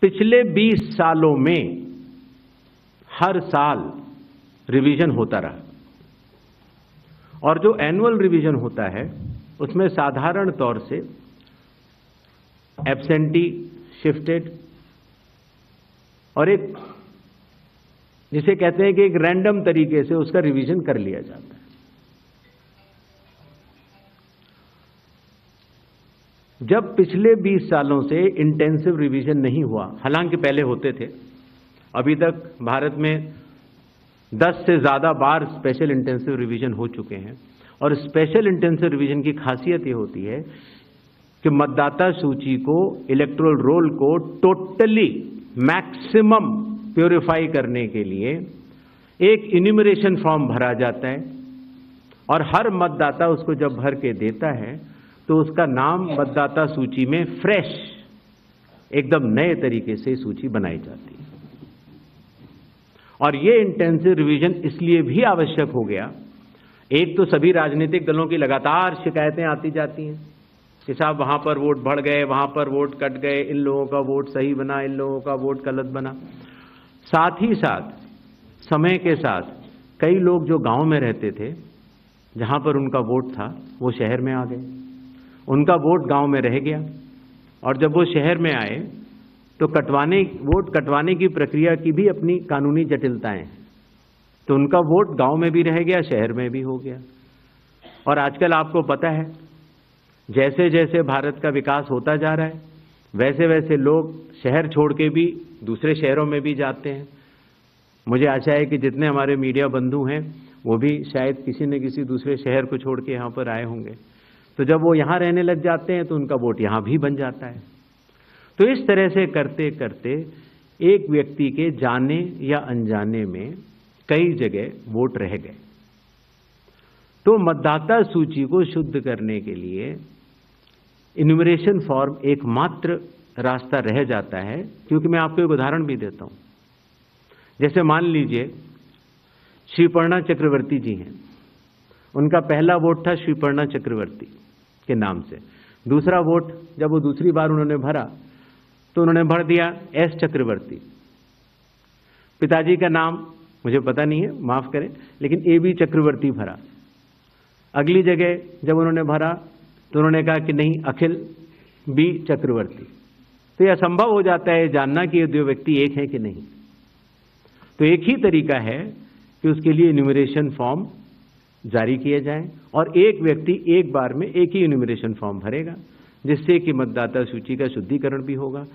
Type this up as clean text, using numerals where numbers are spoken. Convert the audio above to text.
पिछले 20 सालों में हर साल रिवीजन होता रहा और जो एनुअल रिवीजन होता है उसमें साधारण तौर से एब्सेंटी, शिफ्टेड और एक जिसे कहते हैं कि एक रैंडम तरीके से उसका रिवीजन कर लिया जाता है। जब पिछले 20 सालों से इंटेंसिव रिवीजन नहीं हुआ, हालांकि पहले होते थे, अभी तक भारत में 10 से ज़्यादा बार स्पेशल इंटेंसिव रिवीजन हो चुके हैं। और स्पेशल इंटेंसिव रिवीजन की खासियत ये होती है कि मतदाता सूची को, इलेक्टोरल रोल को टोटली मैक्सिमम प्योरीफाई करने के लिए एक इन्यूमरेशन फॉर्म भरा जाता है और हर मतदाता उसको जब भर के देता है तो उसका नाम मतदाता सूची में फ्रेश, एकदम नए तरीके से सूची बनाई जाती है। और ये इंटेंसिव रिवीजन इसलिए भी आवश्यक हो गया, एक तो सभी राजनीतिक दलों की लगातार शिकायतें आती जाती हैं कि साहब वहां पर वोट बढ़ गए, वहां पर वोट कट गए, इन लोगों का वोट सही बना, इन लोगों का वोट गलत बना। साथ ही साथ समय के साथ कई लोग जो गांव में रहते थे, जहां पर उनका वोट था, वो शहर में आ गए, उनका वोट गांव में रह गया और जब वो शहर में आए तो वोट कटवाने की प्रक्रिया की भी अपनी कानूनी जटिलताएं, तो उनका वोट गांव में भी रह गया, शहर में भी हो गया। और आजकल आपको पता है, जैसे जैसे भारत का विकास होता जा रहा है वैसे वैसे लोग शहर छोड़ के भी दूसरे शहरों में भी जाते हैं। मुझे आशा है कि जितने हमारे मीडिया बंधु हैं वो भी शायद किसी न किसी दूसरे शहर को छोड़ के यहाँ पर आए होंगे। तो जब वो यहाँ रहने लग जाते हैं तो उनका वोट यहाँ भी बन जाता है। तो इस तरह से करते करते एक व्यक्ति के जाने या अनजाने में कई जगह वोट रह गए। तो मतदाता सूची को शुद्ध करने के लिए इन्यूमरेशन फॉर्म एकमात्र रास्ता रह जाता है। क्योंकि मैं आपको एक उदाहरण भी देता हूं। जैसे मान लीजिए श्रीपर्णा चक्रवर्ती जी हैं, उनका पहला वोट था श्रीपर्णा चक्रवर्ती के नाम से। दूसरा वोट जब वो दूसरी बार उन्होंने भरा तो उन्होंने भर दिया एस चक्रवर्ती। पिताजी का नाम मुझे पता नहीं है, माफ करें, लेकिन ए बी चक्रवर्ती भरा। अगली जगह जब उन्होंने भरा तो उन्होंने कहा कि नहीं, अखिल बी चक्रवर्ती। तो यह असंभव हो जाता है जानना कि ये दो व्यक्ति एक हैं कि नहीं। तो एक ही तरीका है कि उसके लिए इन्यूमरेशन फॉर्म जारी किए जाएं और एक व्यक्ति एक बार में एक ही इन्यूमरेशन फॉर्म भरेगा, जिससे कि मतदाता सूची का शुद्धिकरण भी होगा।